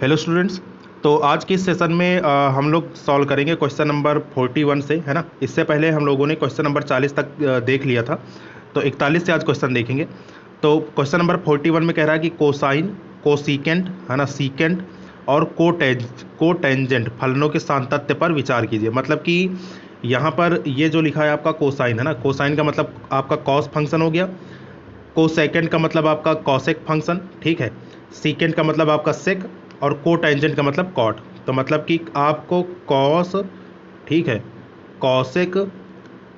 Hello students. तो आज के इस सेशन में हम लोग सॉल्व करेंगे क्वेश्चन नंबर 41 से, है ना। इससे पहले हम लोगों ने क्वेश्चन नंबर 40 तक देख लिया था, तो 41 से आज क्वेश्चन देखेंगे। तो क्वेश्चन नंबर 41 में कह रहा है कि कोसाइन, कोसीकेंट, है ना, सीकेंट और कोटेंजेंट फलनों के सातत्य पर विचार कीजिए। मतलब कि यहाँ पर ये जो लिखा है आपका कोसाइन, है ना, कोसाइन का मतलब आपका कॉस फंक्शन हो गया, कोसेकेंड का मतलब आपका कॉसेक फंक्शन, ठीक है, सीकेंड का मतलब आपका सेक, और कोटेंजेंट का मतलब कॉट। तो मतलब कि आपको कॉस, ठीक है, कॉसेक,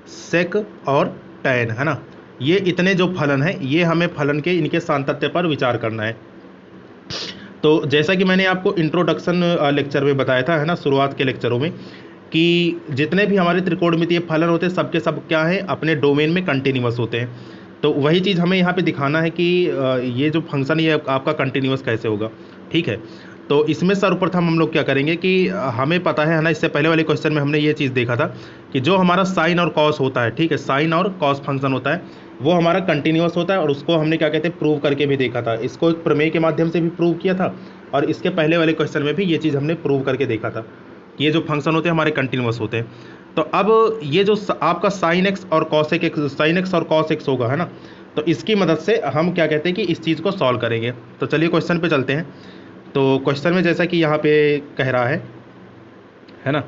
सेक और टैन, है ना, ये इतने जो फलन है ये हमें फलन के इनके सातत्य पर विचार करना है। तो जैसा कि मैंने आपको इंट्रोडक्शन लेक्चर में बताया था, है ना, शुरुआत के लेक्चरों में, कि जितने भी हमारे त्रिकोणमितीय फलन होते हैं सबके सब क्या है, अपने डोमेन में कंटिन्यूअस होते हैं। तो वही चीज़ हमें यहाँ पे दिखाना है कि ये जो फंक्शन ये आपका कंटिन्यूअस कैसे होगा, ठीक है। तो इसमें सर्वप्रथम हम लोग क्या करेंगे कि हमें पता है ना, इससे पहले वाले क्वेश्चन में हमने ये चीज़ देखा था कि जो हमारा साइन और कॉस होता है, ठीक है, साइन और कॉस फंक्शन होता है वो हमारा कंटिन्यूअस होता है, और उसको हमने क्या कहते हैं प्रूव करके भी देखा था। इसको एक प्रमेय के माध्यम से भी प्रूव किया था, और इसके पहले वाले क्वेश्चन में भी ये चीज़ हमने प्रूव करके देखा था कि ये जो फंक्शन होते हैं हमारे कंटिन्यूअस होते हैं। तो अब ये जो आपका साइन एक्स और कॉसेक एक्स, साइन एक्स और कॉस एक्स होगा, है ना, तो इसकी मदद से हम क्या कहते हैं कि इस चीज़ को सॉल्व करेंगे। तो चलिए क्वेश्चन पे चलते हैं। तो क्वेश्चन में जैसा कि यहाँ पे कह रहा है ना,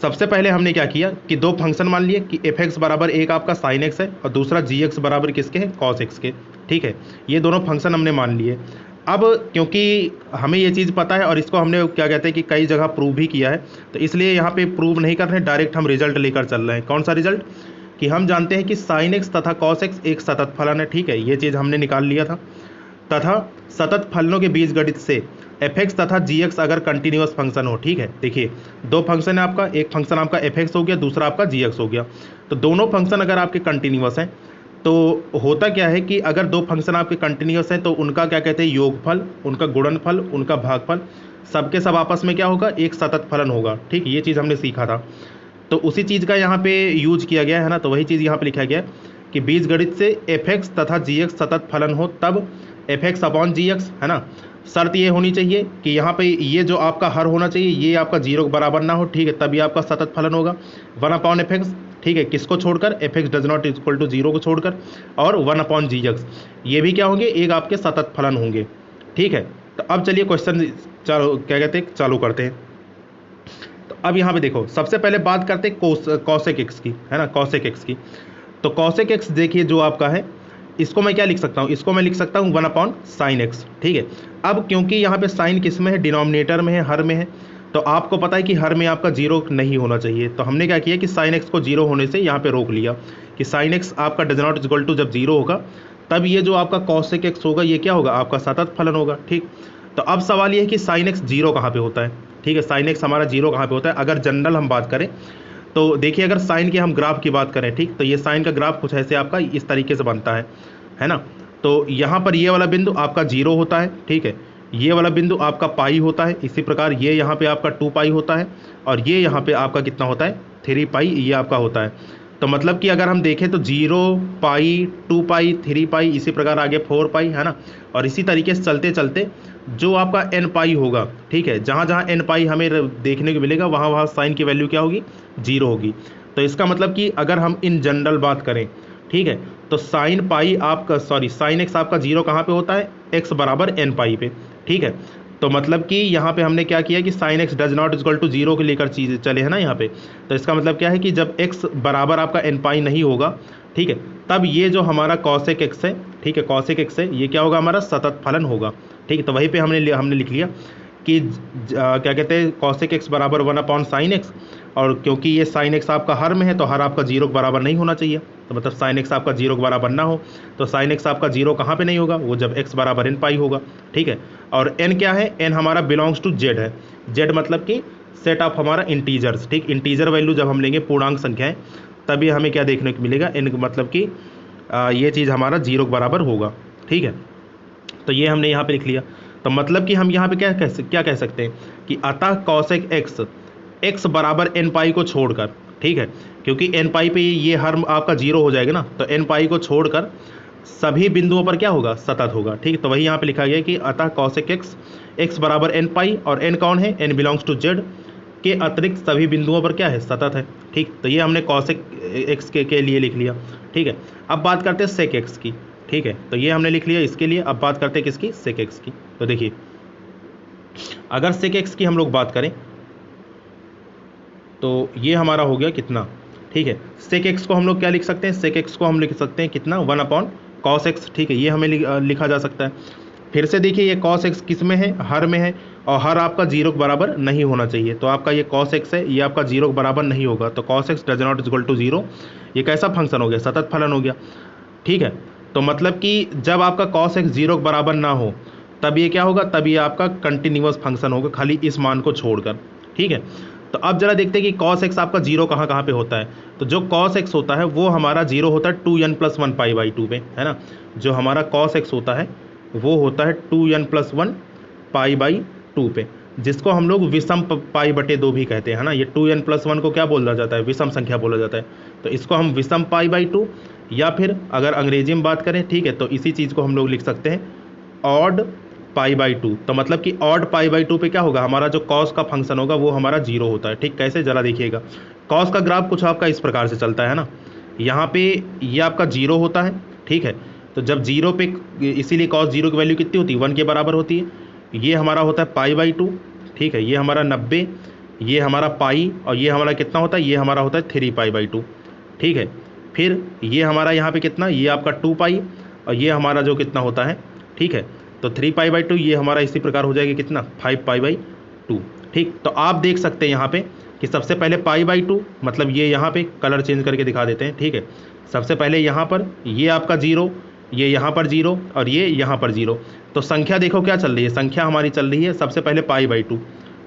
सबसे पहले हमने क्या किया कि दो फंक्शन मान लिए कि एफ एक्स बराबर एक आपका साइन एक्स है और दूसरा जी एक्स बराबर किसके है, कॉस एक्स के, ठीक है। ये दोनों फंक्शन हमने मान लिए। अब क्योंकि हमें ये चीज़ पता है और इसको हमने क्या कहते हैं कि कई जगह प्रूव भी किया है, तो इसलिए यहाँ पे प्रूव नहीं कर रहे हैं, डायरेक्ट हम रिजल्ट लेकर चल रहे हैं। कौन सा रिजल्ट? कि हम जानते हैं कि साइन एक्स तथा कॉस एक्स एक सतत फलन है, ठीक है, ये चीज़ हमने निकाल लिया था। तथा सतत फलनों के बीजगणित से एफ एक्स तथा जी एक्स अगर कंटिन्यूअस फंक्शन हो, ठीक है, देखिए दो फंक्शन है आपका, एक फंक्शन आपका एफ एक्स हो गया, दूसरा आपका जी एक्स हो गया। तो दोनों फंक्शन अगर आपके कंटिन्यूअस हैं तो होता क्या है कि अगर दो फंक्शन आपके कंटिन्यूअस हैं तो उनका क्या कहते हैं योगफल, उनका गुणनफल, उनका भागफल, सबके सब आपस में क्या होगा, एक सतत फलन होगा, ठीक, ये चीज़ हमने सीखा था। तो उसी चीज़ का यहाँ पे यूज किया गया है ना, तो वही चीज़ यहाँ पे लिखा गया है कि बीजगणित से एफ एक्स तथा जी एक्स सतत फलन हो तब एफ एक्स अपॉन जी एक्स, है ना। शर्त ये होनी चाहिए कि यहाँ पे ये जो आपका हर होना चाहिए ये आपका जीरो के बराबर ना हो, ठीक है, तभी आपका सतत फलन होगा। वन अपॉन एफ एक्स, ठीक है, किसको छोड़कर, f x does not equal to zero को छोड़कर, और वन अपॉन जी एक्स, ये भी क्या होंगे, एक आपके सतत फलन होंगे, ठीक है। तो अब चलिए क्वेश्चन चालू क्या कहते हैं चालू करते हैं। तो अब यहाँ पे देखो सबसे पहले बात करते हैं कॉसेक एक्स की, है ना, कॉसेक एक्स की। तो कॉसेक एक्स देखिए जो आपका है, इसको मैं क्या लिख सकता हूँ, इसको मैं लिख सकता हूँ वन अपॉन साइन एक्स, ठीक है। अब क्योंकि यहाँ पे साइन किस में है, डिनोमिनेटर में है, हर में है, तो आपको पता है कि हर में आपका जीरो नहीं होना चाहिए। तो हमने क्या किया कि साइन एक्स को जीरो होने से यहाँ पे रोक लिया कि साइन एक्स आपका डज नॉट इक्वल टू जब जीरो होगा तब ये जो आपका कॉसेक एक्स होगा ये क्या होगा, आपका सतत फलन होगा, ठीक। तो अब सवाल ये है कि साइन एक्स जीरो कहाँ पे होता है, ठीक है, साइन एक्स हमारा जीरो कहाँ पे होता है। अगर जनरल हम बात करें तो देखिए अगर साइन के हम ग्राफ की बात करें, ठीक, तो ये साइन का ग्राफ कुछ ऐसे आपका इस तरीके से बनता है ना। तो यहाँ पर ये वाला बिंदु आपका जीरो होता है, ठीक है, ये वाला बिंदु आपका पाई होता है, इसी प्रकार ये यहाँ पे आपका 2 पाई होता है, और ये यहाँ पे आपका कितना होता है, 3 पाई ये आपका होता है। तो मतलब कि अगर हम देखें तो 0 पाई, 2 पाई, 3 पाई, इसी प्रकार आगे 4 पाई, है ना, और इसी तरीके से चलते चलते जो आपका n पाई होगा, ठीक है, जहाँ जहाँ n पाई हमें देखने को मिलेगा वहाँ वहाँ साइन की वैल्यू क्या होगी, जीरो होगी। तो इसका मतलब कि अगर हम इन जनरल बात करें, ठीक है, तो साइन पाई आपका साइन एक्स आपका जीरो कहाँ पे होता है, एक्स बराबर n पाई पे, ठीक है। तो मतलब कि यहाँ पे हमने क्या किया कि sine x does not equal to zero के लेकर चीज़ चले, है ना यहाँ पे। तो इसका मतलब क्या है कि जब x बराबर आपका n पाई नहीं होगा, ठीक है, तब ये जो हमारा कॉसेक एक्स है, ठीक है, कॉसेक एक्स है, ये क्या होगा, हमारा सतत फलन होगा, ठीक है। तो वहीं पे हमने लिख लिया कि क्या कहते हैं कॉसेक एक्स बराबर वन अपॉन साइन एक्स, और क्योंकि ये साइन एक्स आपका हर में है तो हर आपका जीरो के बराबर नहीं होना चाहिए, तो मतलब साइन एक्स आपका जीरो के बराबर ना हो, तो साइन एक्स आपका जीरो कहाँ पे नहीं होगा, वो जब एक्स बराबर एन पाई होगा, ठीक है। और एन क्या है, एन हमारा बिलोंग्स टू जेड है, जेड मतलब कि सेट ऑफ हमारा इंटीजर्स, ठीक, इंटीजर वैल्यू जब हम लेंगे पूर्णांक संख्याएँ तभी हमें क्या देखने को मिलेगा, एन मतलब कि ये चीज़ हमारा जीरो के बराबर होगा, ठीक है। तो ये हमने यहाँ पे लिख लिया। तो मतलब कि हम यहाँ पे क्या कह सकते हैं कि अतः कॉसेक एक्स, एक्स बराबर एन पाई को छोड़कर, ठीक है, क्योंकि एन पाई पे ये हर आपका जीरो हो जाएगा ना, तो एन पाई को छोड़कर सभी बिंदुओं पर क्या होगा, सतत होगा। ठीक, तो वही यहाँ पे लिखा गया कि अतः कॉसेक एक्स एक्स बराबर एन पाई, और एन कौन है, एन बिलोंग्स टू जेड के अतिरिक्त सभी बिंदुओं पर क्या है, सतत है। ठीक, तो ये हमने कॉसेक एक्स के लिए लिख लिया। ठीक है, अब बात करते हैं सेक एक्स की। ठीक है, तो ये हमने लिख लिया इसके लिए। अब बात करते हैं किसकी, सेक एक्स की। तो देखिए अगर सेक एक्स की हम लोग बात करें तो ये हमारा हो गया कितना, ठीक है, सेक एक्स को हम लोग क्या लिख सकते हैं, सेक एक्स को हम लिख सकते हैं कितना, 1 अपॉन कॉस एक्स। ठीक है, ये हमें लिखा जा सकता है। फिर से देखिए ये कॉस एक्स किस में है, हर में है, और हर आपका 0 के बराबर नहीं होना चाहिए। तो आपका ये कॉस एक्स है, ये आपका 0 के बराबर नहीं होगा, तो cos x does not equal to 0। ये कैसा फंक्शन हो गया, सतत फलन हो गया। ठीक है, तो मतलब कि जब आपका कॉस एक्स 0 के बराबर ना हो तब ये क्या होगा, तब ये आपका कंटिन्यूअस फंक्शन होगा, खाली इस मान को छोड़कर। ठीक है, तो अब जरा देखते हैं कि कॉस एक्स आपका 0 कहाँ कहाँ पे होता है। तो जो कॉस एक्स होता है वो हमारा 0 होता है 2n+1 पाई/2 पे, है ना। जो हमारा कॉस एक्स होता है वो होता है 2n+1 पाई/2 पे, जिसको हम लोग विषम पाई/2 भी कहते हैं, है ना। ये 2n+1 को क्या बोला जाता है, विषम संख्या बोला जाता है। तो इसको हम विषम पाई/2, या फिर अगर अंग्रेजी में बात करें, ठीक है, तो इसी चीज़ को हम लोग लिख सकते हैं ऑड पाई/2। तो मतलब कि ऑड पाई/2 पे क्या होगा, हमारा जो कॉस का फंक्शन होगा वो हमारा 0 होता है। ठीक, कैसे, जरा देखिएगा। कॉस का ग्राफ कुछ आपका इस प्रकार से चलता है ना, यहाँ पे ये आपका 0 होता है। ठीक है, तो जब 0 पे, इसीलिए कॉस 0 की वैल्यू कितनी होती है, 1 के बराबर होती है। ये हमारा होता है पाई/2। ठीक है, ये हमारा 90, ये हमारा पाई, और ये हमारा कितना होता है, ये हमारा होता है 3 पाई/2। ठीक है, फिर ये हमारा यहाँ पे कितना, ये आपका 2 पाई, और ये हमारा जो कितना होता है, ठीक है, तो 3 पाई/2, ये हमारा इसी प्रकार हो जाएगा कितना, 5 पाई/2। ठीक, तो आप देख सकते हैं यहाँ पे कि सबसे पहले पाई/2, मतलब ये यहाँ पे कलर चेंज करके दिखा देते हैं। ठीक है, सबसे पहले यहाँ पर ये आपका 0, ये यहाँ पर 0, और ये यहाँ पर 0। तो संख्या देखो क्या चल रही है, संख्या हमारी चल रही है सबसे पहले पाई/2।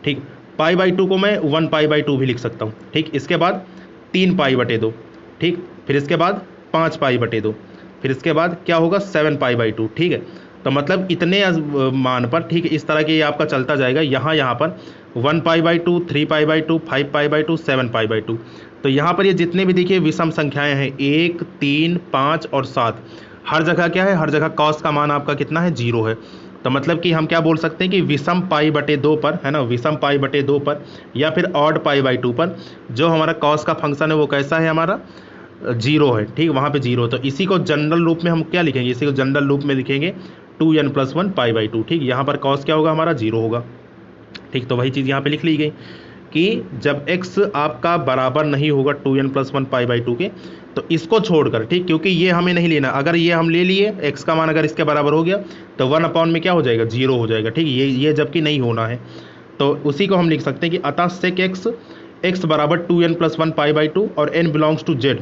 ठीक, पाई/2 को मैं 1 पाई/2 भी लिख सकता हूँ। ठीक, इसके बाद 3 पाई/2। ठीक, फिर इसके बाद 5 पाई/2, फिर इसके बाद क्या होगा, 7 पाई/2। ठीक है, तो मतलब इतने मान पर, ठीक है, इस तरह के ये आपका चलता जाएगा। यहाँ पर 1 पाई/2, 3 पाई/2, 5 पाई/2, 7 पाई/2। तो यहाँ पर ये जितने भी देखिए विषम संख्याएं हैं, 1, 3, 5 और 7, हर जगह क्या है, हर जगह कॉस का मान आपका कितना है, 0 है। तो मतलब कि हम क्या बोल सकते हैं कि विषम पाई/2 पर, है ना, विषम पाई/2 पर, या फिर ऑड पाई/2 पर जो हमारा कॉस का फंक्शन है वो कैसा है, हमारा 0 है। ठीक, वहाँ पे 0। तो इसी को जनरल रूप में हम क्या लिखेंगे, इसी को जनरल रूप में लिखेंगे 2n+1 पाई/2। ठीक, यहाँ पर कॉस क्या होगा, हमारा 0 होगा। ठीक, तो वही चीज़ यहाँ पे लिख ली गई कि जब x आपका बराबर नहीं होगा 2n+1 पाई/2 के, तो इसको छोड़कर, ठीक, क्योंकि ये हमें नहीं लेना, अगर ये हम ले लिए x का मान अगर इसके बराबर हो गया तो 1 अपॉन में क्या हो जाएगा, 0 हो जाएगा। ठीक, ये जबकि नहीं होना है, तो उसी को हम लिख सकते हैं कि अतः सेक x बराबर 2n+1 पाई/2 और n बिलोंग्स टू z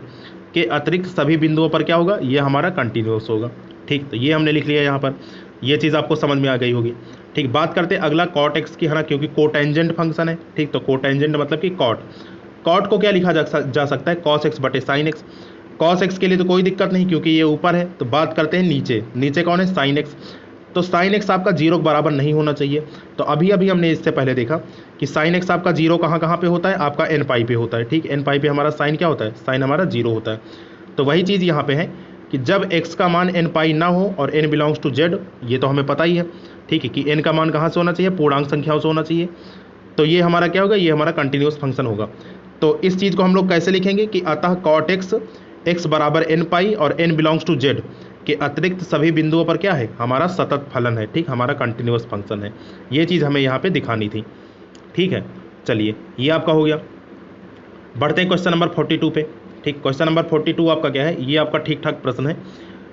के अतिरिक्त सभी बिंदुओं पर क्या होगा, ये हमारा कंटिन्यूअस होगा। ठीक, तो ये हमने लिख लिया यहाँ पर, ये चीज़ आपको समझ में आ गई होगी। ठीक, बात करते हैं अगला कॉट एक्स की, है ना, क्योंकि कोटेंजेंट फंक्शन है। ठीक, तो कोटेंजेंट मतलब कि कॉट को क्या लिखा जा सकता है, कॉस एक्स बटे साइन एक्स। कॉस एक्स के लिए तो कोई दिक्कत नहीं क्योंकि ये ऊपर है। तो बात करते हैं नीचे कौन है, साइन एक्स। तो साइन एक्स आपका 0 के बराबर नहीं होना चाहिए। तो अभी हमने इससे पहले देखा कि साइन एक्स आपका 0 कहाँ पे होता है, आपका एन पाई पे होता है। ठीक, एन पाई पे हमारा साइन क्या होता है, साइन हमारा 0 होता है। तो वही चीज़ यहाँ पे है कि जब x का मान n पाई ना हो और n बिलोंग्स टू z, ये तो हमें पता ही है। ठीक है, कि n का मान कहाँ से होना चाहिए, पूर्णांक संख्याओं से होना चाहिए। तो ये हमारा क्या होगा, ये हमारा कंटिन्यूअस फंक्शन होगा। तो इस चीज़ को हम लोग कैसे लिखेंगे कि अतः कॉट x बराबर n पाई और n बिलोंग्स टू z के अतिरिक्त सभी बिंदुओं पर क्या है, हमारा सतत फलन है। ठीक, हमारा कंटिन्यूअस फंक्शन है। ये चीज़ हमें यहाँ पे दिखानी थी। ठीक है, चलिए ये आपका हो गया। बढ़ते हैं क्वेश्चन नंबर 42 पे। ठीक, क्वेश्चन नंबर 42 आपका क्या है, ये आपका ठीक ठाक प्रश्न है।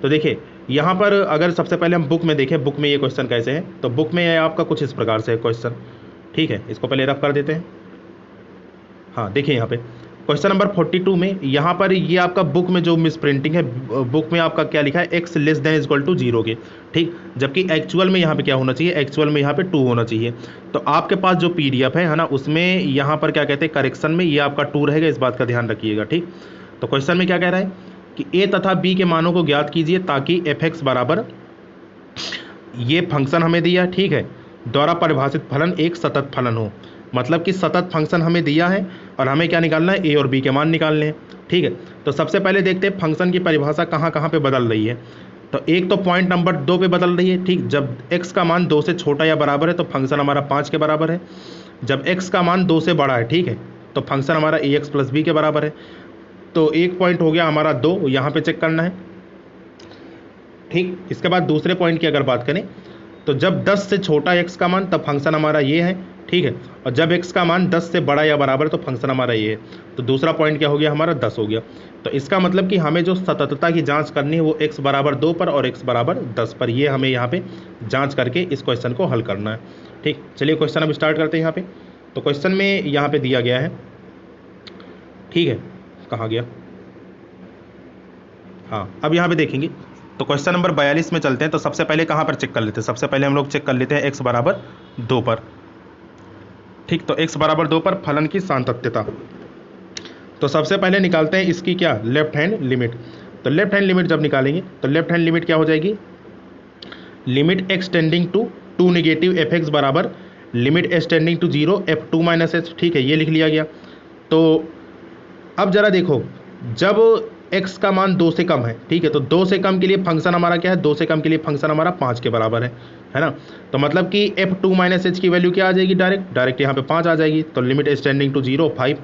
तो देखिए यहाँ पर अगर सबसे पहले हम बुक में देखें, बुक में ये क्वेश्चन कैसे है, तो बुक में आपका कुछ इस प्रकार से है क्वेश्चन। ठीक है, इसको पहले रफ कर देते हैं। हाँ, देखिए यहाँ पे क्वेश्चन नंबर 42 में यहाँ पर ये आपका बुक में जो मिस प्रिंटिंग है, बुक में आपका क्या लिखा है, x less than equal to 0 के। ठीक, जबकि एक्चुअल में यहाँ पे क्या होना चाहिए, एक्चुअल में यहाँ पे 2 होना चाहिए। तो आपके पास जो PDF है ना, उसमें यहाँ पर क्या कहते हैं, करेक्शन में ये आपका 2 रहेगा, इस बात का ध्यान रखिएगा। ठीक, तो क्वेश्चन में क्या कह रहा है कि a तथा b के मानों को ज्ञात कीजिए ताकि f(x) बराबर, ये फंक्शन हमें दिया, ठीक है, द्वारा परिभाषित फलन एक सतत फलन हो। मतलब कि सतत फंक्शन हमें दिया है और हमें क्या निकालना है, a और b के मान निकालने हैं। ठीक है, तो सबसे पहले देखते हैं फंक्शन की परिभाषा कहाँ पे बदल रही है। तो एक तो पॉइंट नंबर 2 पे बदल रही है, ठीक। जब x का मान 2 से छोटा या बराबर है तो फंक्शन हमारा 5 के बराबर है। जब x का मान 2 से बड़ा है, ठीक है, तो फंक्शन हमारा ax प्लस बी के बराबर है। तो एक पॉइंट हो गया हमारा 2, यहाँ पे चेक करना है, ठीक। इसके बाद दूसरे पॉइंट की अगर बात करें तो जब 10 से छोटा x का मान तब फंक्शन हमारा ये है, ठीक है, और जब x का मान 10 से बड़ा या बराबर तो फंक्शन हमारा ये है। तो दूसरा पॉइंट क्या हो गया हमारा, 10 हो गया। तो इसका मतलब कि हमें जो सततता की जांच करनी है वो x बराबर 2 पर और x बराबर 10 पर, ये हमें यहाँ पे जांच करके इस क्वेश्चन को हल करना है, ठीक। चलिए क्वेश्चन अब स्टार्ट करते हैं यहाँ पे। तो क्वेश्चन में यहाँ पे दिया गया है, ठीक है, कहाँ गया, हाँ, अब यहाँ पे देखेंगे। तो क्वेश्चन नंबर 42 में चलते हैं। तो सबसे पहले कहाँ पर चेक कर लेते हैं, सबसे पहले हम लोग चेक कर लेते हैं x बराबर 2 पर, ठीक। तो x बराबर 2 पर फलन की सातत्यता। तो सबसे पहले निकालते हैं इसकी क्या, लेफ्ट हैंड लिमिट। तो लेफ्ट हैंड लिमिट जब निकालेंगे तो लेफ्ट हैंड लिमिट क्या हो जाएगी, limit x tending to 2 negative F x बराबर limit S tending to 0 f2 minus H, ठीक है, ये लिख लिया गया। तो अब जरा देखो, जब x का मान 2 से कम है, ठीक है, तो 2 से कम के लिए फंक्शन हमारा क्या है, 2 से कम के लिए फंक्शन हमारा 5 के बराबर है ना। तो मतलब कि f2 माइनस एच की वैल्यू क्या आ जाएगी, डायरेक्ट यहाँ पे 5 आ जाएगी। तो limit S tending to 0 5,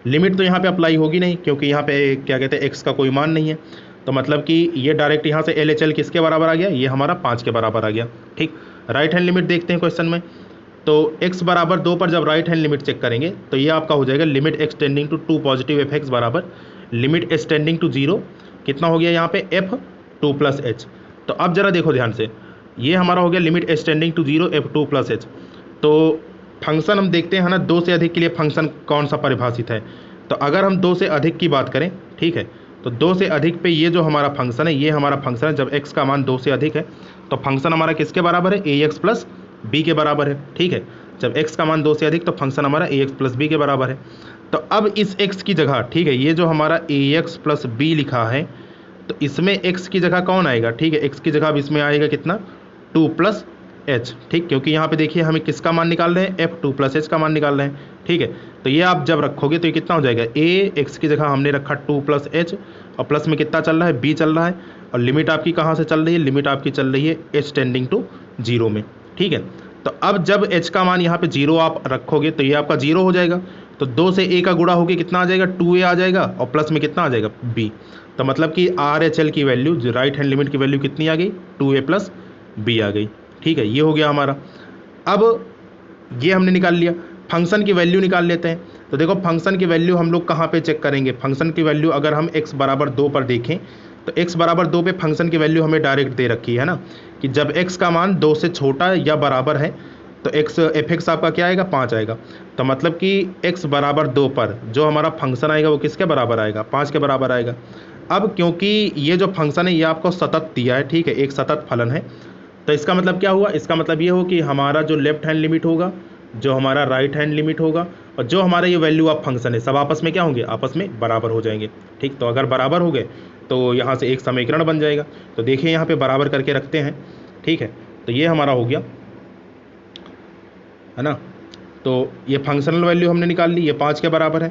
limit तो यहाँ पे अप्लाई होगी नहीं क्योंकि यहाँ पे क्या कहते हैं x का कोई मान नहीं है। तो मतलब कि ये डायरेक्ट यहाँ से LHL किसके बराबर आ गया, ये हमारा 5 के बराबर आ गया, ठीक। राइट हैंड लिमिट देखते हैं क्वेश्चन में। तो x बराबर 2 पर जब राइट हैंड लिमिट चेक करेंगे तो ये आपका हो जाएगा limit x tending to 2 positive f x बराबर लिमिट एस टेंडिंग टू 0, कितना हो गया यहाँ पे f2 प्लस एच। तो अब जरा देखो ध्यान से, ये हमारा हो गया limit S tending to 0 f2 plus H. तो फंक्शन हम देखते हैं ना, 2 से अधिक के लिए फंक्शन कौन सा परिभाषित है। तो अगर हम 2 से अधिक की बात करें, ठीक है, तो 2 से अधिक पे ये जो हमारा फंक्शन है, ये हमारा फंक्शन है जब x का मान 2 से अधिक है तो फंक्शन हमारा किसके बराबर है, ax प्लस बी के बराबर है, ठीक है। जब x का मान 2 से अधिक तो फंक्शन हमारा ax प्लस बी के बराबर है। तो अब इस x की जगह, ठीक है, ये जो हमारा ax प्लस बी लिखा है तो इसमें x की जगह कौन आएगा, ठीक है, x की जगह अब इसमें आएगा कितना, 2 प्लस एच, ठीक, क्योंकि यहाँ पे देखिए हमें किसका मान निकाल रहे हैं, f2 प्लस एच का मान निकाल रहे हैं, ठीक है। तो ये आप जब रखोगे तो ये कितना हो जाएगा, x की जगह हमने रखा 2 प्लस एच और प्लस में कितना चल रहा है, b चल रहा है, और लिमिट आपकी कहाँ से चल रही है, लिमिट आपकी चल रही है h टेंडिंग टू 0 में, ठीक है। तो अब जब h का मान यहाँ पे 0 आप रखोगे तो ये आपका 0 हो जाएगा। तो 2 से a का गुणा होकर कितना आ जाएगा, 2a आ जाएगा, और प्लस में कितना आ जाएगा, b। तो मतलब कि RHL की वैल्यू, जो राइट हैंड लिमिट की वैल्यू कितनी आ गई, 2a प्लस b आ गई, ठीक है, ये हो गया हमारा। अब ये हमने निकाल लिया, फंक्शन की वैल्यू निकाल लेते हैं। तो देखो फंक्शन की वैल्यू हम लोग कहाँ पे चेक करेंगे, फंक्शन की वैल्यू अगर हम x बराबर 2 पर देखें तो x बराबर 2 पे फंक्शन की वैल्यू हमें डायरेक्ट दे रखी है ना, कि जब x का मान 2 से छोटा या बराबर है तो x एफ एक्स आपका क्या आएगा, 5 आएगा। तो मतलब कि x बराबर 2 पर जो हमारा फंक्शन आएगा वो किसके बराबर आएगा, 5 के बराबर आएगा। अब क्योंकि ये जो फंक्शन है ये आपको सतत दिया है, ठीक है, एक सतत फलन है, तो इसका मतलब क्या हुआ, इसका मतलब ये हो कि हमारा जो लेफ्ट हैंड लिमिट होगा, जो हमारा राइट हैंड लिमिट होगा और जो हमारा ये वैल्यू ऑफ फंक्शन है सब आपस में क्या होंगे, आपस में बराबर हो जाएंगे, ठीक। तो अगर बराबर हो गए तो यहाँ से एक समीकरण बन जाएगा। तो देखिए यहाँ पे बराबर करके रखते हैं, ठीक है। तो ये हमारा हो गया, है ना। तो ये फंक्शनल वैल्यू हमने निकाल ली, ये 5 के बराबर है।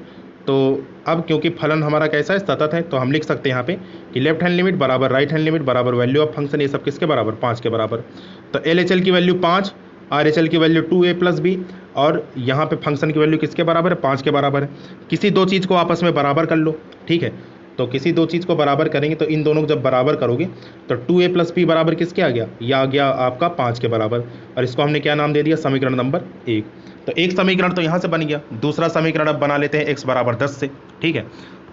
तो अब क्योंकि फलन हमारा कैसा है, सतत है, तो हम लिख सकते हैं यहाँ पे कि लेफ्ट हैंड लिमिट बराबर राइट हैंड लिमिट बराबर वैल्यू ऑफ फंक्शन, ये सब किसके बराबर, 5 के बराबर। तो LHL की वैल्यू 5, RHL की वैल्यू 2a प्लस बी, और यहाँ पे फंक्शन की वैल्यू किसके बराबर है, 5 के बराबर है। किसी दो चीज़ को आपस में बराबर कर लो, ठीक है। तो किसी दो चीज़ को बराबर करेंगे तो इन दोनों को जब बराबर करोगे तो 2a प्लस बी बराबर किसके आ गया, यह आ गया आपका 5 के बराबर, और इसको हमने क्या नाम दे दिया, समीकरण नंबर 1। तो एक समीकरण तो यहाँ से बन गया, दूसरा समीकरण अब बना लेते हैं x बराबर 10 से, ठीक है।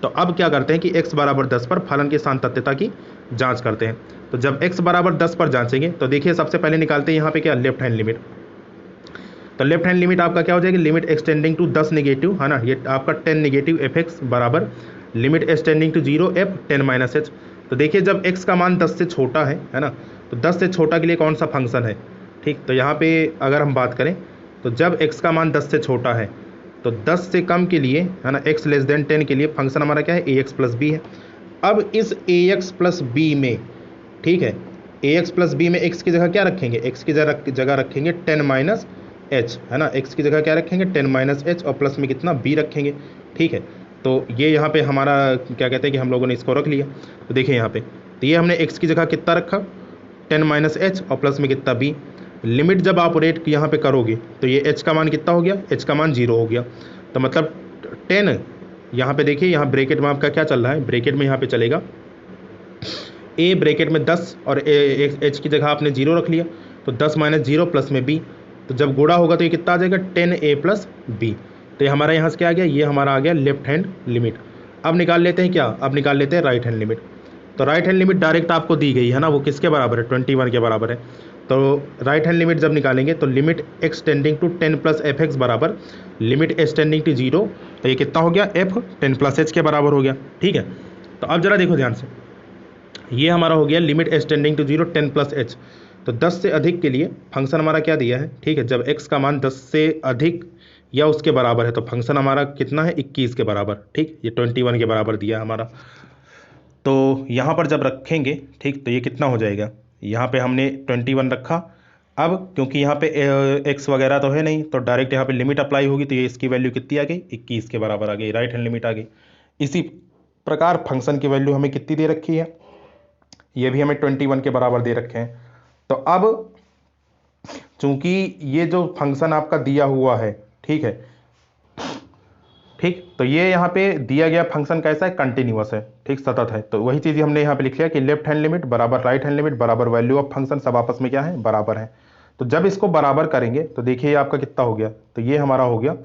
तो अब क्या करते हैं कि x बराबर 10 पर फलन की सातत्यता की जांच करते हैं। तो जब x बराबर 10 पर जांचेंगे तो देखिए सबसे पहले निकालते हैं यहाँ पे क्या, लेफ्ट हैंड लिमिट। तो लेफ्ट हैंड लिमिट आपका क्या हो जाएगी, लिमिट एक्सटेंडिंग टू 10 नेगेटिव, है ना, ये आपका 10 नेगेटिव एफ एक्स बराबर limit x tending to 0 f 10 minus h. तो देखिए जब x का मान 10 से छोटा है ना, तो 10 से छोटा के लिए कौन सा फंक्शन है, ठीक। तो यहाँ पे अगर हम बात करें तो जब x का मान 10 से छोटा है तो 10 से कम के लिए, है ना, x लेस देन 10 के लिए फंक्शन हमारा क्या है, ax प्लस बी है। अब इस ax प्लस बी में, ठीक है, ax प्लस बी में x की जगह क्या रखेंगे, x की जगह रखेंगे 10 माइनस एच, है ना, x की जगह क्या रखेंगे, 10 माइनस एच, और प्लस में कितना b रखेंगे, ठीक है। तो ये यहाँ पे हमारा क्या कहते हैं कि हम लोगों ने इसको रख लिया। तो देखिए यहाँ पे, तो ये हमने x की जगह कितना रखा 10 माइनस एच और प्लस में कितना b। लिमिट जब आप ऑपरेट यहाँ पे करोगे तो ये h का मान कितना हो गया, h का मान 0 हो गया। तो मतलब 10, यहाँ पे देखिए यहाँ ब्रैकेट में आपका क्या चल रहा है, ब्रैकेट में यहाँ पे चलेगा a ब्रैकेट में 10 और h की जगह आपने 0 रख लिया, तो 10 माइनस 0 प्लस में b। तो जब गुणा होगा तो ये कितना आ जाएगा 10a प्लस b। तो ये हमारा यहाँ से क्या आ गया, ये हमारा आ गया लेफ्ट हैंड लिमिट। अब निकाल लेते हैं क्या, अब निकाल लेते हैं राइट हैंड लिमिट। तो राइट हैंड लिमिट डायरेक्ट आपको दी गई है ना, वो किसके बराबर है, 21 के बराबर है। तो राइट हैंड लिमिट जब निकालेंगे तो limit x tending to 10 plus f x बराबर लिमिट h टेंडिंग टू 0। तो ये कितना हो गया, f 10 प्लस h के बराबर हो गया। ठीक है, तो अब जरा देखो ध्यान से, ये हमारा हो गया limit h tending to 0 10 plus h। तो 10 से अधिक के लिए फंक्शन हमारा क्या दिया है, ठीक है, जब x का मान 10 से अधिक या उसके बराबर है तो फंक्शन हमारा कितना है 21 के बराबर। ठीक, ये 21 के बराबर दिया है हमारा। तो यहाँ पर जब रखेंगे, ठीक, तो ये कितना हो जाएगा, यहाँ पे हमने 21 रखा। अब क्योंकि यहाँ पे x वगैरह तो है नहीं, तो डायरेक्ट यहाँ पे लिमिट अप्लाई होगी, तो ये इसकी वैल्यू कितनी आ गई, 21 के बराबर आ गई, राइट हैंड लिमिट आ गई। इसी प्रकार फंक्शन की वैल्यू हमें कितनी दे रखी है, ये भी हमें 21 के बराबर दे रखे हैं। तो अब चूंकि ये जो फंक्शन आपका दिया हुआ है, ठीक है, ठीक, तो ये यहाँ पे दिया गया फंक्शन कैसा है, कंटिन्यूअस है, ठीक, सतत है। तो वही चीज़ हमने यहाँ पे लिख लिया कि लेफ्ट हैंड लिमिट बराबर राइट हैंड लिमिट बराबर वैल्यू ऑफ फंक्शन, सब आपस में क्या है, बराबर है। तो जब इसको बराबर करेंगे तो देखिए आपका कितना हो गया, तो ये हमारा हो गया,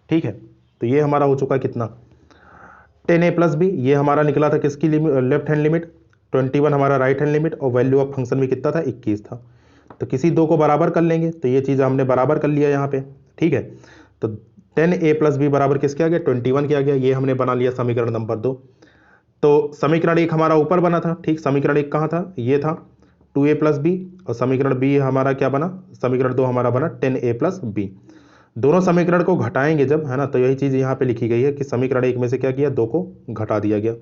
ठीक है, तो ये हमारा हो चुका कितना 10a प्लस बी, ये हमारा निकला था किसकी लेफ्ट हैंड लिमिट, 21 हमारा राइट हैंड लिमिट, और वैल्यू ऑफ फंक्शन में कितना था 21 था। तो किसी दो को बराबर कर लेंगे, तो ये चीज़ हमने बराबर कर लिया यहाँ पे। ठीक है, तो 10a प्लस बी बराबर किसके आ गया, 21 के आ गया। ये हमने बना लिया समीकरण नंबर 2। तो समीकरण 1 हमारा ऊपर बना था, ठीक, समीकरण 1 कहाँ था, ये था 2a प्लस बी, और समीकरण बी हमारा क्या बना, समीकरण 2 हमारा बना 10a प्लस बी। दोनों समीकरण को घटाएंगे जब, है ना, तो यही चीज़ यहाँ पे लिखी गई है कि समीकरण 1 में से क्या किया, 2 को घटा दिया गया।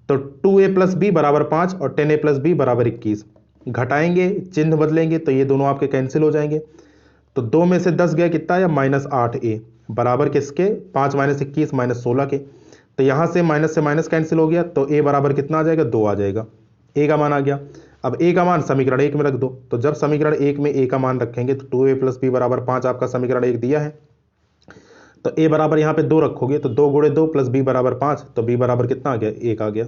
तो 2a प्लस बी बराबर 5 और 10a प्लस बी बराबर 21। घटाएंगे, चिन्ह बदलेंगे, तो ये दोनों आपके कैंसिल हो जाएंगे। तो 2 में से 10 गया कितना आया, -8a बराबर किसके, 5 माइनस 21 माइनस 16 के। तो यहाँ से माइनस कैंसिल हो गया, तो a बराबर कितना आ जाएगा, 2 आ जाएगा, a का मान आ गया। अब a का मान समीकरण 1 में रख दो। तो जब समीकरण 1 में a का मान रखेंगे तो 2a प्लस बी बराबर 5 आपका समीकरण 1 दिया है, तो a बराबर यहाँ पे 2 रखोगे, तो 2 गुणे 2 प्लस b बराबर 5, तो b बराबर कितना आ गया, 1 आ गया।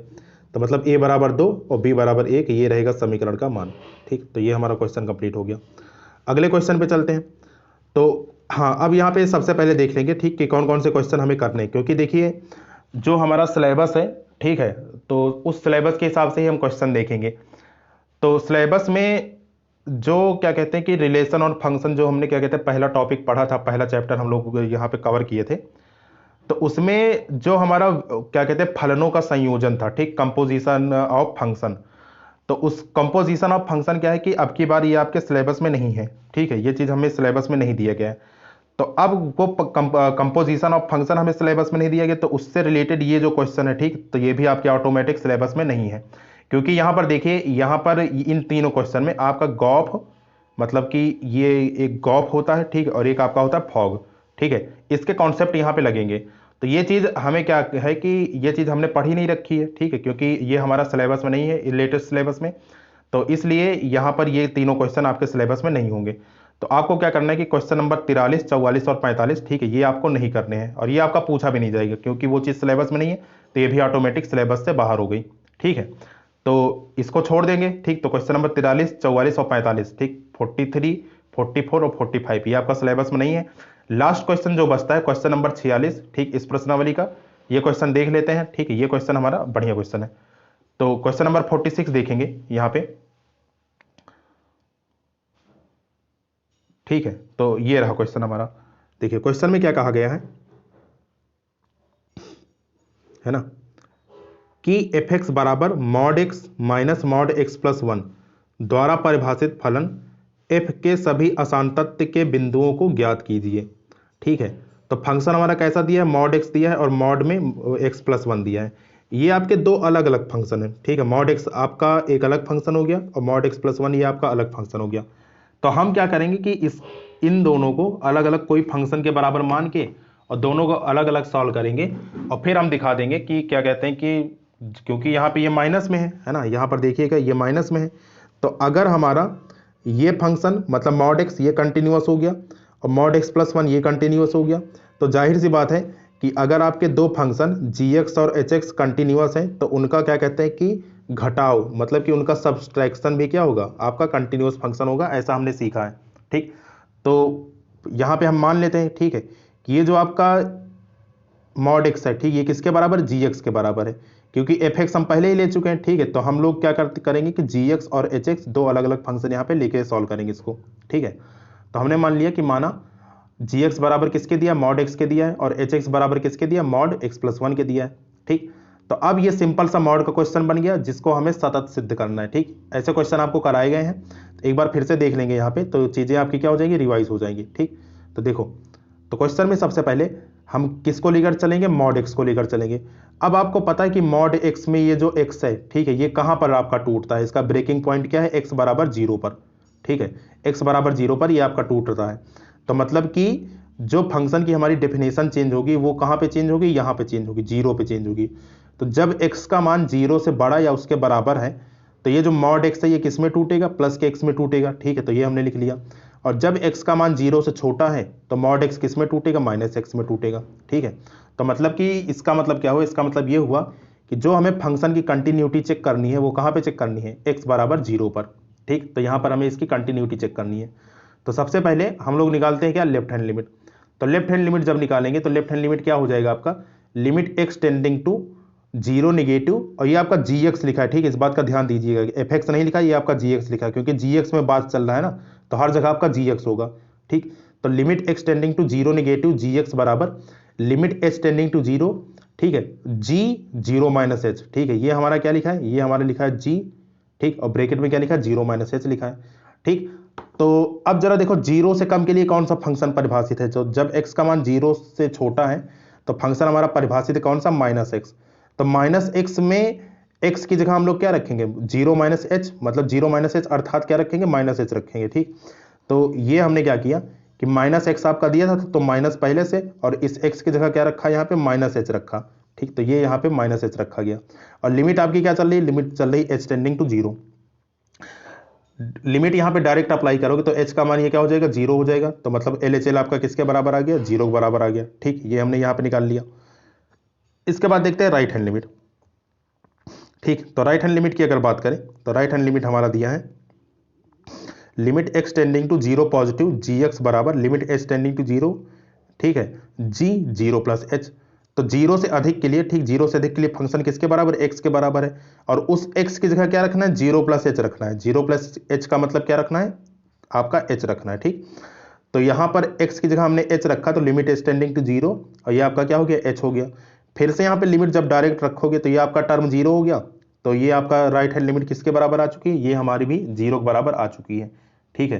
तो मतलब a बराबर 2 और b बराबर 1, ये रहेगा समीकरण का मान। ठीक, तो ये हमारा क्वेश्चन कंप्लीट हो गया। अगले क्वेश्चन पे चलते हैं। तो हाँ, अब यहाँ पे सबसे पहले देख लेंगे, ठीक, कि कौन कौन से क्वेश्चन हमें करने हैं, क्योंकि देखिए जो हमारा सिलेबस है, ठीक है, तो उस सिलेबस के हिसाब से ही हम क्वेश्चन देखेंगे। तो सिलेबस में जो क्या कहते हैं कि रिलेशन और फंक्शन, जो हमने क्या कहते हैं पहला टॉपिक पढ़ा था, पहला चैप्टर हम लोग यहाँ पे कवर किए थे, तो उसमें जो हमारा क्या कहते हैं फलनों का संयोजन था, ठीक, कंपोजिशन ऑफ फंक्शन। तो उस कंपोजिशन ऑफ फंक्शन क्या है कि अब की बार ये आपके सिलेबस में नहीं है, ठीक है, ये चीज़ हमें सिलेबस में नहीं दिया गया है। तो अब वो कंपोजिशन ऑफ फंक्शन हमें सिलेबस में नहीं दिया गया, तो उससे रिलेटेड ये जो क्वेश्चन है, ठीक, तो ये भी आपके ऑटोमेटिक सिलेबस में नहीं है। क्योंकि यहाँ पर देखिए, यहाँ पर इन तीनों क्वेश्चन में आपका गॉफ, मतलब कि ये एक गॉफ होता है, ठीक, और एक आपका होता है फॉग, ठीक है, इसके कॉन्सेप्ट यहाँ पे लगेंगे। तो ये चीज़ हमें क्या है कि ये चीज़ हमने पढ़ी नहीं रखी है, ठीक है, क्योंकि ये हमारा सिलेबस में नहीं है, लेटेस्ट सिलेबस में, तो इसलिए यहाँ पर ये तीनों क्वेश्चन आपके सिलेबस में नहीं होंगे। तो आपको क्या करना है कि क्वेश्चन नंबर 43, 44 और 45, ठीक है, ये आपको नहीं करने हैं, और ये आपका पूछा भी नहीं जाएगा, क्योंकि वो चीज़ सिलेबस में नहीं है, तो ये भी ऑटोमेटिक सिलेबस से बाहर हो गई। ठीक है, तो इसको छोड़ देंगे, ठीक। तो क्वेश्चन नंबर 43, 44 और 45, ठीक, 43, 44 और 45 ये आपका सिलेबस में नहीं है। लास्ट क्वेश्चन जो बचता है क्वेश्चन नंबर 46, ठीक, इस प्रश्नावली का, ये क्वेश्चन देख लेते हैं, ठीक है, ये क्वेश्चन हमारा बढ़िया क्वेश्चन है। तो क्वेश्चन नंबर 46 देखेंगे यहाँ पे, ठीक है, तो ये रहा क्वेश्चन हमारा। देखिए क्वेश्चन में क्या कहा गया है ना, कि एफ एक्स बराबर mod x minus mod x plus 1 द्वारा परिभाषित फलन एफ के सभी असांतत्य के बिंदुओं को ज्ञात कीजिए। ठीक है, तो फंक्शन हमारा कैसा दिया है, मॉड एक्स दिया है और मॉड में एक्स प्लस 1 दिया है। ये आपके दो अलग अलग फंक्शन है, ठीक है, मॉड एक्स आपका एक अलग फंक्शन हो गया और मॉड एक्स प्लस 1 ये आपका अलग फंक्शन हो गया। तो हम क्या करेंगे कि इन दोनों को अलग अलग कोई फंक्शन के बराबर मान के और दोनों को अलग अलग सॉल्व करेंगे और फिर हम दिखा देंगे कि क्या कहते हैं कि क्योंकि यहाँ पे ये माइनस में है ना, यहाँ पर देखिएगा ये माइनस में है, तो अगर हमारा ये फंक्शन मतलब मॉड एक्स ये कंटिन्यूअस हो गया और मॉड एक्स प्लस वन ये कंटिन्यूअस हो गया, तो जाहिर सी बात है कि अगर आपके दो फंक्शन जी एक्स और एच एक्स कंटिन्यूअस हैं तो उनका क्या कहते हैं कि घटाव मतलब कि उनका सब्सट्रैक्शन भी क्या होगा, आपका कंटिन्यूअस फंक्शन होगा, ऐसा हमने सीखा है। ठीक, तो यहाँ पे हम मान लेते हैं ठीक है कि ये जो आपका मॉड एक्स है ठीक, ये किसके बराबर, जी एक्स के बराबर है, क्योंकि एफ एक्स हम पहले ही ले चुके हैं। ठीक है, तो हम लोग क्या करेंगे कि जी एक्स और एच एक्स दो अलग अलग फंक्शन यहाँ पे लेके सॉल्व करेंगे इसको। ठीक है, तो हमने मान लिया कि माना जी एक्स बराबर किसके दिया, मॉड एक्स के दिया है, और एच एक्स बराबर किसके दिया, मॉड एक्स प्लस वन के दिया है। ठीक, तो अब ये सिंपल सा मॉड का क्वेश्चन बन गया जिसको हमें सतत सिद्ध करना है। ठीक, ऐसे क्वेश्चन आपको कराए गए हैं, तो एक बार फिर से देख लेंगे यहाँ पे, तो चीज़ें आपकी क्या हो जाएंगी, रिवाइज हो जाएंगी। ठीक, तो देखो, तो क्वेश्चन में सबसे पहले हम किसको लेकर चलेंगे, मॉड एक्स को लेकर चलेंगे। अब आपको पता है कि मॉड एक्स में ये जो एक्स है ठीक है, ये कहाँ पर आपका टूटता है, इसका ब्रेकिंग पॉइंट क्या है, एक्स बराबर जीरो पर। ठीक है, एक्स बराबर जीरो पर ये आपका टूट रहा है, तो मतलब कि जो फंक्शन की हमारी डेफिनेशन चेंज होगी वो कहाँ पे चेंज होगी, यहाँ पे चेंज होगी, जीरो पे चेंज होगी। तो जब x का मान जीरो से बड़ा या उसके बराबर है तो ये जो मॉड x है ये किस में टूटेगा, प्लस के x में टूटेगा। ठीक है, तो ये हमने लिख लिया। और जब x का मान जीरो से छोटा है तो मॉड x किस में टूटेगा, माइनस एक्स में टूटेगा। ठीक है, तो मतलब कि इसका मतलब क्या हुआ, इसका मतलब ये हुआ कि जो हमें फंक्शन की कंटिन्यूटी चेक करनी है वो कहाँ पे चेक करनी है, x बराबर जीरो पर। ठीक, तो यहाँ पर हमें इसकी कंटिन्यूटी चेक करनी है। तो सबसे पहले हम लोग निकालते हैं क्या, लेफ्ट हैंड लिमिट। तो लेफ्ट हैंड लिमिट जब निकालेंगे तो लेफ्ट हैंड लिमिट क्या हो जाएगा आपका, limit x tending to zero negative, और ये आपका जी एक्स लिखा है। ठीक है, इस बात का ध्यान दीजिएगा, एफ एक्स नहीं लिखा, ये आपका जी एक्स लिखा है, क्योंकि जी एक्स में बात चल रहा है ना, तो हर जगह आपका जी एक्स होगा। ठीक, तो limit x tending to zero negative G X बराबर limit H tending to zero. ठीक है, जी जीरो माइनस एच। ठीक है, ये हमारा क्या लिखा है, ये हमारा लिखा है जी। ठीक, और ब्रैकेट में क्या लिखा है, जीरो माइनस एच लिखा है। ठीक, तो अब जरा देखो जीरो से कम के लिए कौन सा फंक्शन परिभाषित है, जो जब x का मान जीरो से छोटा है तो फंक्शन हमारा परिभाषित है कौन सा, माइनस एक्स। तो माइनस एक्स में x की जगह हम लोग क्या रखेंगे, जीरो माइनस एच, मतलब जीरो माइनस एच अर्थात क्या रखेंगे, माइनस एच रखेंगे। ठीक, तो ये हमने क्या किया कि माइनस एक्स आपका दिया था तो माइनस पहले से, और इस x की जगह क्या रखा, यहाँ पे माइनस एच रखा। ठीक, तो ये यहाँ पे माइनस एच रखा गया, और लिमिट आपकी क्या चल रही है, लिमिट चल रही h tending to zero. Limit यहाँ पे डायरेक्ट अप्लाई करोगे तो h का मान ये क्या हो जाएगा, जीरो हो जाएगा, तो मतलब LHL आपका किसके बराबर आ गया, जीरो के बराबर आ गया। ठीक, ये हमने यहाँ पे निकाल लिया। इसके बाद देखते हैं राइट हैंड लिमिट। ठीक, तो राइट हैंड लिमिट की अगर बात करें तो राइट हैंड लिमिट हमारा दिया है limit x tending to zero positive G X बराबर limit H tending to zero. ठीक है, जी जीरो प्लस एच, तो जीरो से अधिक के लिए, ठीक, जीरो से अधिक के लिए फंक्शन किसके बराबर, एक्स के बराबर है, और उस एक्स की जगह क्या रखना है, जीरो प्लस एच रखना है। जीरो प्लस एच का मतलब क्या रखना है, आपका एच रखना है। ठीक, तो यहाँ पर एक्स की जगह हमने एच रखा तो limit H tending to zero, और ये आपका क्या हो गया, एच हो गया। फिर से यहाँ पे लिमिट जब डायरेक्ट रखोगे तो ये आपका टर्म जीरो हो गया, तो ये आपका राइट हैंड लिमिट किसके बराबर आ चुकी है, ये हमारी भी जीरो के बराबर आ चुकी है। ठीक है,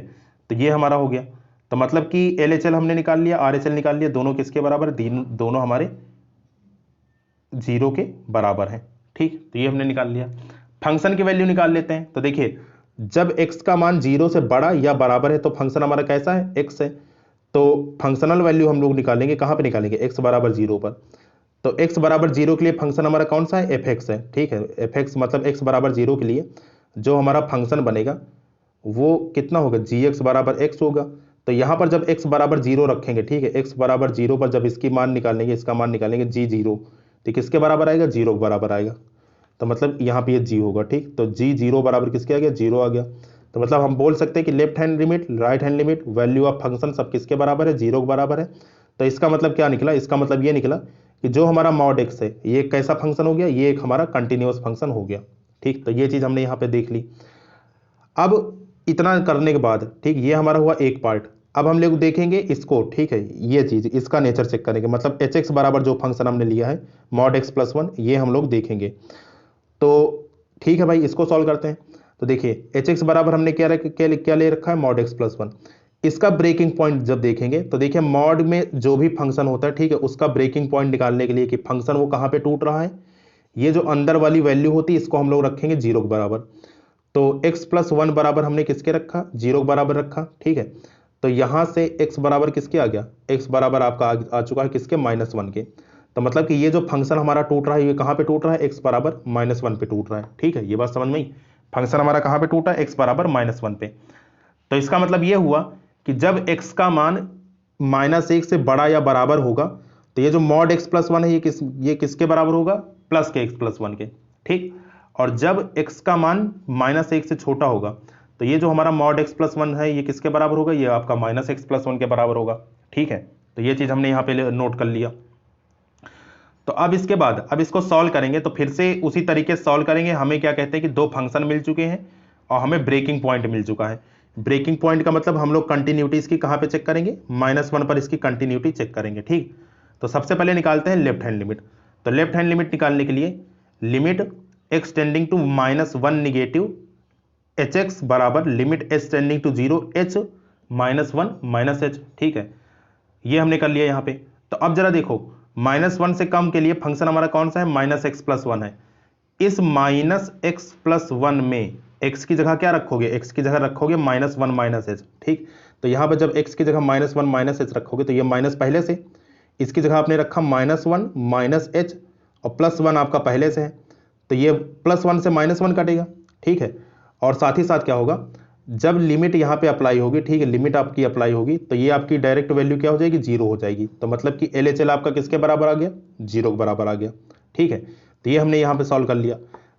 तो ये हमारा हो गया, तो मतलब कि LHL हमने निकाल लिया, RHL निकाल लिया, दोनों किसके बराबर, दोनों हमारे जीरो के बराबर है। ठीक, तो ये हमने निकाल लिया। फंक्शन की वैल्यू निकाल लेते हैं, तो देखिए जब x का मान जीरो से बड़ा या बराबर है तो फंक्शन हमारा कैसा है, x है, तो फंक्शनल वैल्यू हम लोग निकालेंगे, कहाँ पे निकालेंगे, x बराबर जीरो पर। तो x बराबर जीरो के लिए फंक्शन हमारा कौन सा है, एफ एक्स है। ठीक है, एफ एक्स मतलब x बराबर जीरो के लिए जो हमारा फंक्शन बनेगा वो कितना होगा, जी एक्स बराबर एक्स होगा। तो यहाँ पर जब x बराबर जीरो रखेंगे, ठीक है, x बराबर जीरो पर जब इसकी मान निकालेंगे, इसका मान निकालेंगे जी जीरो, तो किसके बराबर आएगा, जीरो के बराबर आएगा, तो मतलब यहाँ पे ये जी होगा। ठीक, तो जी जीरो बराबर किसके आ गया, जीरो आ गया। तो मतलब हम बोल सकते हैं कि left hand limit, right hand limit, value of function सब किसके बराबर है, जीरो के बराबर है। तो इसका मतलब क्या निकला, इसका मतलब ये निकला कि जो हमारा मॉड एक्स है ये कैसा फंक्शन हो गया, ये एक हमारा कंटिन्यूअस फंक्शन हो गया। ठीक, तो ये चीज़ हमने यहाँ पे देख ली। अब इतना करने के बाद, ठीक, ये हमारा हुआ एक पार्ट। अब हम लोग देखेंगे इसको, ठीक है, ये चीज़ इसका नेचर चेक करेंगे, मतलब एच एक्स बराबर जो फंक्शन हमने लिया है मॉड एक्स प्लस वन, ये हम लोग देखेंगे। तो ठीक है भाई, इसको सॉल्व करते हैं। तो देखिए एच एक्स बराबर हमने क्या ले रखा है, मॉड एक्स प्लस वन। इसका ब्रेकिंग पॉइंट जब देखेंगे तो देखिए मॉड में जो भी फंक्शन होता है, ठीक है, उसका ब्रेकिंग पॉइंट निकालने के लिए कि फंक्शन वो कहाँ पे टूट रहा है, ये जो अंदर वाली वैल्यू होती है इसको हम लोग रखेंगे जीरो के बराबर। तो x प्लस वन बराबर हमने किसके रखा, जीरो के बराबर रखा। ठीक है, तो यहाँ से x बराबर किसके आ गया, x बराबर आपका आ चुका है किसके, -1 के। तो मतलब कि ये जो फंक्शन हमारा टूट रहा है ये कहाँ पे टूट रहा है, x बराबर -1 पे टूट रहा है। ठीक है, ये बात समझ में आई। फंक्शन हमारा कहाँ पे टूटा है, x बराबर -1 पे। तो इसका मतलब ये हुआ कि जब x का मान -1 से बड़ा या बराबर होगा तो ये जो मॉड x प्लस 1 है ये किसके बराबर होगा, प्लस के x प्लस 1 के। ठीक, और जब x का मान -1 से छोटा होगा तो ये जो हमारा मॉड x प्लस 1 है ये किसके बराबर होगा, ये आपका -x प्लस 1 के बराबर होगा। ठीक है, तो ये चीज हमने यहाँ पे नोट कर लिया। तो अब इसके बाद अब इसको सॉल्व करेंगे तो फिर से उसी तरीके से सॉल्व करेंगे। हमें क्या कहते हैं कि दो फंक्शन मिल चुके हैं और हमें ब्रेकिंग पॉइंट मिल चुका है। ब्रेकिंग पॉइंट का मतलब हम लोग कंटिन्यूटी इसकी कहाँ पे चेक करेंगे, -1 पर इसकी कंटिन्यूटी चेक करेंगे। ठीक, तो सबसे पहले निकालते हैं लेफ्ट हैंड लिमिट। तो लेफ्ट हैंड लिमिट निकालने के लिए limit x tending to -1 negative hx बराबर limit h tending to 0 h -1 -h। ठीक है, ये हमने कर लिया यहाँ पे। तो अब जरा देखो, -1 से कम के लिए फंक्शन हमारा कौन सा है, -x प्लस 1 है। इस -x प्लस 1 में x की जगह क्या रखोगे, x की जगह रखोगे -1 -h। ठीक, तो यहाँ पर जब x की जगह -1 -h रखोगे तो ये माइनस पहले से, इसकी जगह आपने रखा -1 -h और +1 आपका पहले से है तो ये +1 से -1 कटेगा। ठीक है, और साथ ही साथ क्या होगा, जब लिमिट यहाँ पे अप्लाई होगी, ठीक है, लिमिट आपकी अप्लाई होगी तो ये आपकी डायरेक्ट वैल्यू क्या हो जाएगी, 0 हो जाएगी। तो मतलब कि LHL आपका किसके बराबर आ गया, 0 के बराबर आ गया। ठीक है, तो ये हमने यहाँ पे सॉल्व कर लिया।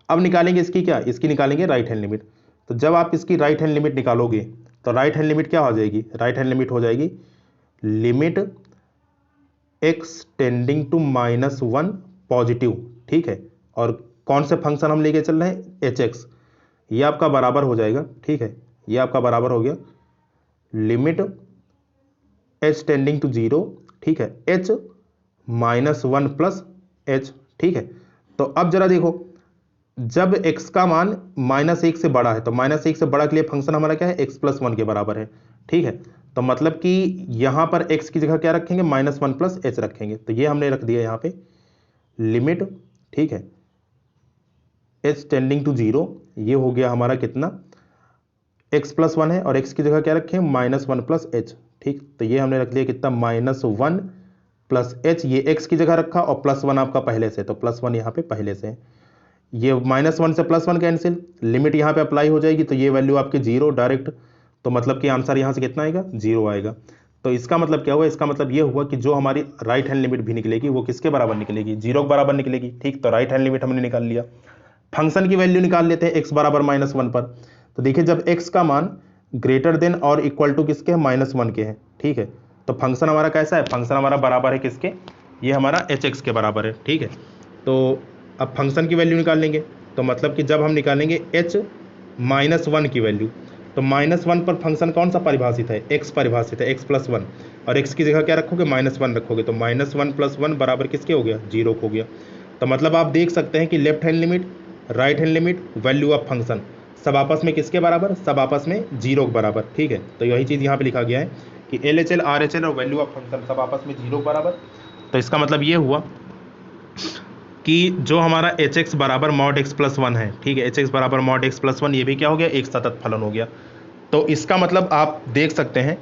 अब निकालेंगे इसकी क्या, इसकी निकालेंगे राइट हैंड लिमिट। तो जब आप इसकी राइट हैंड लिमिट निकालोगे तो राइट हैंड लिमिट क्या हो जाएगी, राइट हैंड लिमिट हो जाएगी limit x tending to -1 positive. ठीक है, और कौन से फंक्शन हम लेके चल रहे हैं, hx, ये आपका बराबर हो जाएगा। ठीक है, ये आपका बराबर हो गया लिमिट h टेंडिंग टू 0, ठीक है, h -1 प्लस h। ठीक है, तो अब जरा देखो, जब x का मान -1 से बड़ा है तो -1 से बड़ा के लिए फंक्शन हमारा क्या है, x प्लस 1 के बराबर है। ठीक है, तो मतलब कि यहां पर x की जगह क्या रखेंगे, -1 प्लस h रखेंगे। तो ये हमने रख दिया यहाँ पे लिमिट, ठीक है, h टेंडिंग टू 0, ये हो गया हमारा कितना, x प्लस 1 है और x की जगह क्या रखें, -1 प्लस h। ठीक, तो ये हमने रख लिया कितना, -1 प्लस h, ये x की जगह रखा और +1 आपका पहले से, तो +1 यहाँ पे पहले से है। ये -1 से +1 कैंसिल, लिमिट यहाँ पे अप्लाई हो जाएगी तो ये वैल्यू आपकी 0 डायरेक्ट। तो मतलब कि आंसर यहाँ से कितना आएगा, 0 आएगा। तो इसका मतलब क्या हुआ, इसका मतलब ये हुआ कि जो हमारी राइट हैंड लिमिट भी निकलेगी वो किसके बराबर निकलेगी, 0 के बराबर निकलेगी। ठीक, तो राइट हैंड लिमिट हमने निकाल लिया। फंक्शन की वैल्यू निकाल लेते हैं x बराबर -1 पर। तो देखिए जब x का मान ग्रेटर देन और इक्वल टू किसके है, -1 के है। ठीक है, तो फंक्शन हमारा कैसा है, फंक्शन हमारा बराबर है किसके, ये हमारा hx के बराबर है। ठीक है, तो अब फंक्शन की वैल्यू निकाल लेंगे। तो मतलब कि जब हम निकालेंगे h -1 की वैल्यू, तो -1 पर फंक्शन कौन सा परिभाषित है, x परिभाषित है, x प्लस 1, और x की जगह क्या रखोगे, -1 रखोगे, तो -1 प्लस 1 बराबर किसके हो गया, 0 हो गया। तो मतलब आप देख सकते हैं कि left hand limit, right hand limit, value of function सब आपस में किसके बराबर, सब आपस में 0 के बराबर। ठीक है, तो यही चीज़ यहाँ पे लिखा गया है कि LHL RHL और वैल्यू ऑफ फंक्शन सब आपस में 0 के बराबर। तो इसका मतलब ये हुआ कि जो हमारा hx बराबर मॉड x प्लस 1 है, ठीक है, hx बराबर मॉड x प्लस 1, ये भी क्या हो गया, एक सतत फलन हो गया। तो इसका मतलब आप देख सकते हैं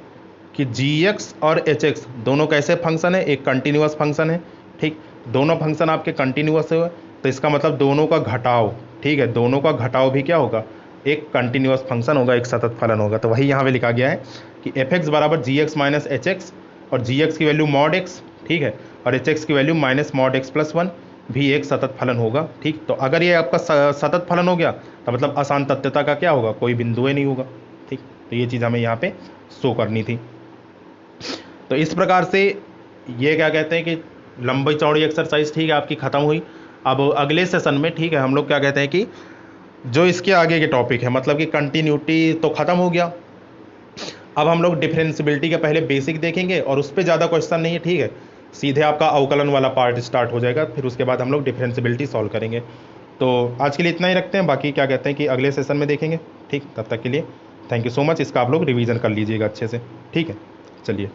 कि gx और hx दोनों कैसे फंक्शन है, एक कंटिन्यूअस फंक्शन है। ठीक, दोनों फंक्शन आपके कंटिन्यूअस है तो इसका मतलब दोनों का घटाव, ठीक है, दोनों का घटाव भी क्या होगा, एक कंटिन्यूअस फंक्शन होगा, एक सतत फलन होगा। तो वही यहाँ पे लिखा गया है कि fx बराबर gx माइनस hx, और gx की वैल्यू मॉड x, ठीक है, और hx की value minus mod x plus 1 भी एक सतत फलन होगा। ठीक, तो अगर ये आपका सतत फलन हो गया तो मतलब असांतत्यता का क्या होगा, कोई बिंदु ही नहीं होगा। ठीक, तो ये चीज़ हमें यहाँ पे शो करनी थी। तो इस प्रकार से ये क्या कहते हैं कि लंबी चौड़ी एक्सरसाइज, ठीक है, आपकी ख़त्म हुई। अब अगले सेशन में, ठीक है, हम लोग क्या कहते हैं कि जो इसके आगे के टॉपिक है, मतलब कि कंटिन्यूटी तो ख़त्म हो गया, अब हम लोग डिफरेंशियबिलिटी का पहले बेसिक देखेंगे और उस पर ज़्यादा क्वेश्चन नहीं है। ठीक है, सीधे आपका अवकलन वाला पार्ट स्टार्ट हो जाएगा, फिर उसके बाद हम लोग डिफरेंशियबिलिटी सॉल्व करेंगे। तो आज के लिए इतना ही रखते हैं, बाकी क्या कहते हैं कि अगले सेशन में देखेंगे। ठीक, तब तक के लिए थैंक यू सो मच। इसका आप लोग रिवीजन कर लीजिएगा अच्छे से। ठीक है, चलिए।